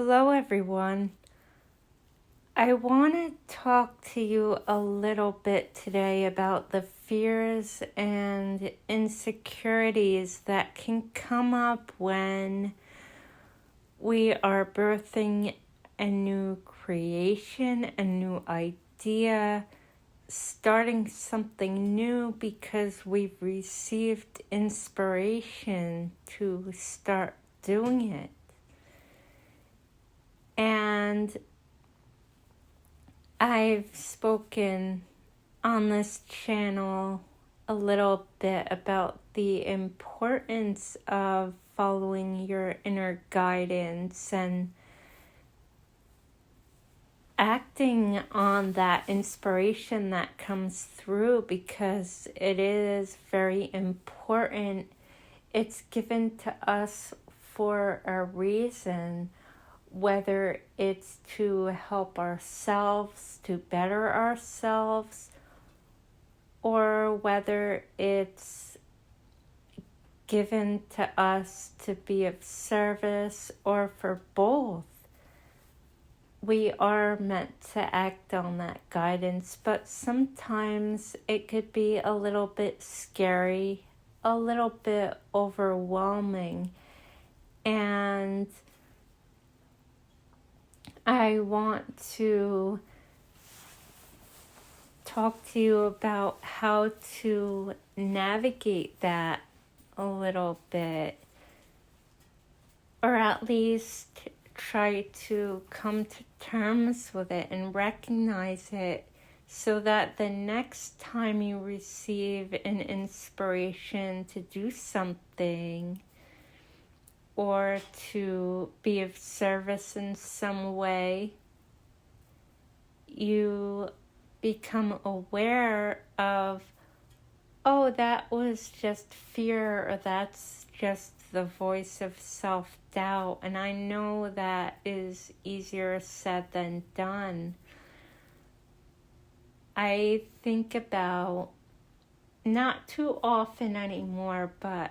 Hello, everyone. I want to talk to you a little bit today about the fears and insecurities that can come up when we are birthing a new creation, a new idea, starting something new because we've received inspiration to start doing it. And I've spoken on this channel a little bit about the importance of following your inner guidance and acting on that inspiration that comes through, because it is very important. It's given to us for a reason, whether it's to help ourselves, to better ourselves, or whether it's given to us to be of service, or for both. We are meant to act on that guidance, but sometimes it could be a little bit scary, a little bit overwhelming, and I want to talk to you about how to navigate that a little bit, or at least try to come to terms with it and recognize it, so that the next time you receive an inspiration to do something or to be of service in some way, you become aware of, oh, that was just fear, or that's just the voice of self-doubt. And I know that is easier said than done. I think about, not too often anymore, but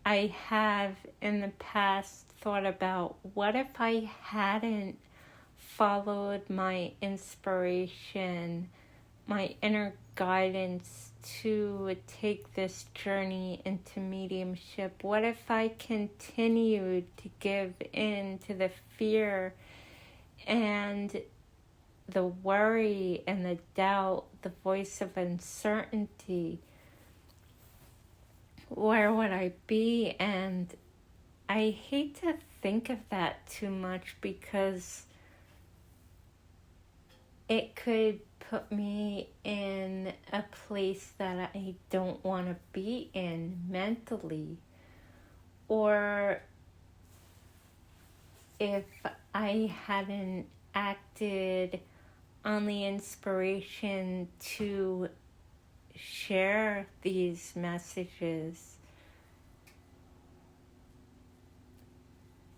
I have in the past thought about, what if I hadn't followed my inspiration, my inner guidance to take this journey into mediumship? What if I continued to give in to the fear and the worry and the doubt, the voice of uncertainty? Where would I be? And I hate to think of that too much, because it could put me in a place that I don't want to be in mentally. Or if I hadn't acted on the inspiration to share these messages.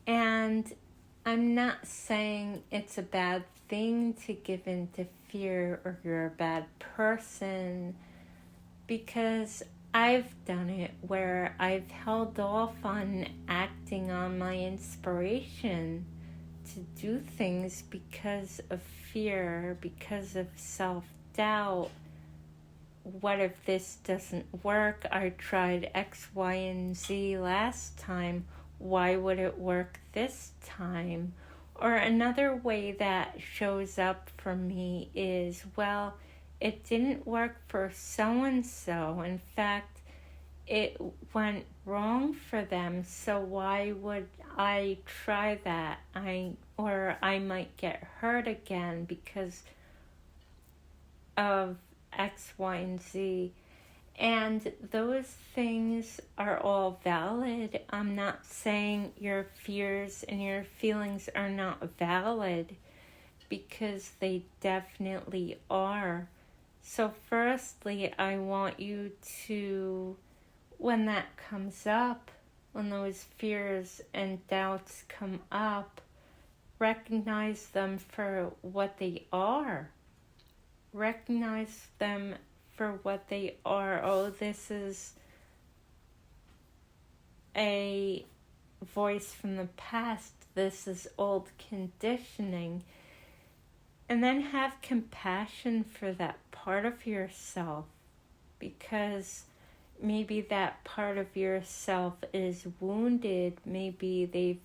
And I'm not saying it's a bad thing to give in to fear, or you're a bad person, because I've done it where I've held off on acting on my inspiration to do things because of fear, because of self-doubt. What if this doesn't work? I tried X, Y, and Z last time. Why would it work this time? Or another way that shows up for me is, well, it didn't work for so-and-so. In fact, it went wrong for them, so why would I try that? Or I might get hurt again because of X, Y, and Z. And those things are all valid. I'm not saying your fears and your feelings are not valid, because they definitely are. So firstly, I want you to, when that comes up, when those fears and doubts come up, recognize them for what they are. Recognize them for what they are. Oh, this is a voice from the past. This is old conditioning. And then have compassion for that part of yourself, because maybe that part of yourself is wounded. Maybe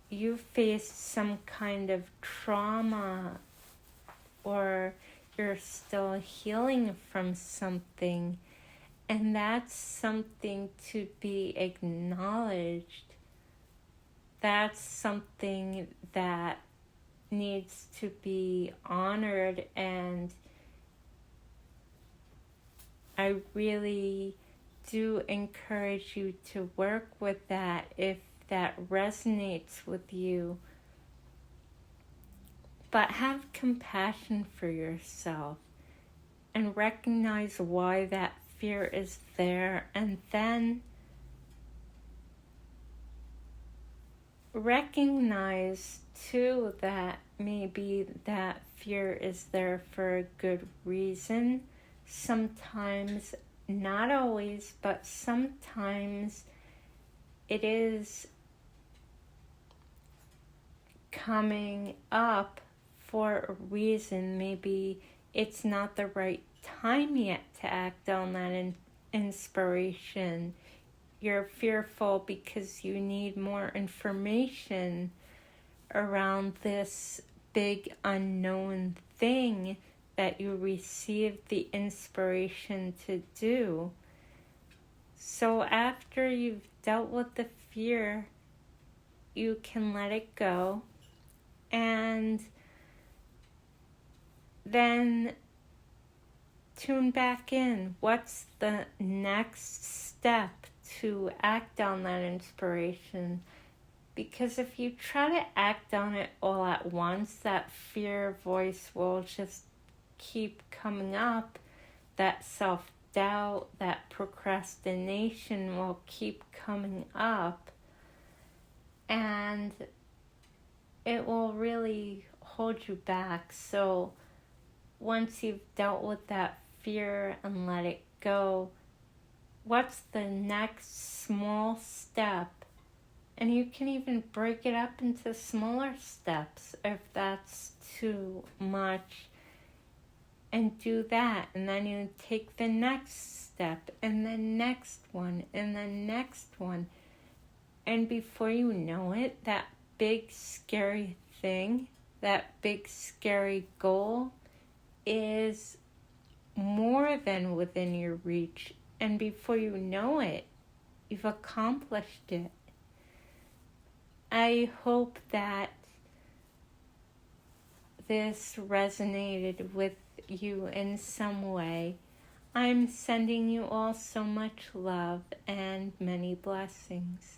you faced some kind of trauma, or you're still healing from something. And that's something to be acknowledged. That's something that needs to be honored, and I really do encourage you to work with that if that resonates with you. But have compassion for yourself and recognize why that fear is there, and then recognize too that maybe that fear is there for a good reason. Sometimes, not always, but sometimes it is coming up for a reason. Maybe it's not the right time yet to act on that inspiration. You're fearful because you need more information around this big unknown thing that you received the inspiration to do. So after you've dealt with the fear, you can let it go, and then tune back in. What's the next step to act on that inspiration? Because if you try to act on it all at once, that fear voice will just keep coming up. That self-doubt, that procrastination will keep coming up. And it will really hold you back. So once you've dealt with that fear and let it go, what's the next small step? And you can even break it up into smaller steps if that's too much, and do that. And then you take the next step, and the next one, and the next one. And before you know it, that big scary thing, that big scary goal is more than within your reach. And before you know it, you've accomplished it. I hope that this resonated with you in some way. I'm sending you all so much love and many blessings.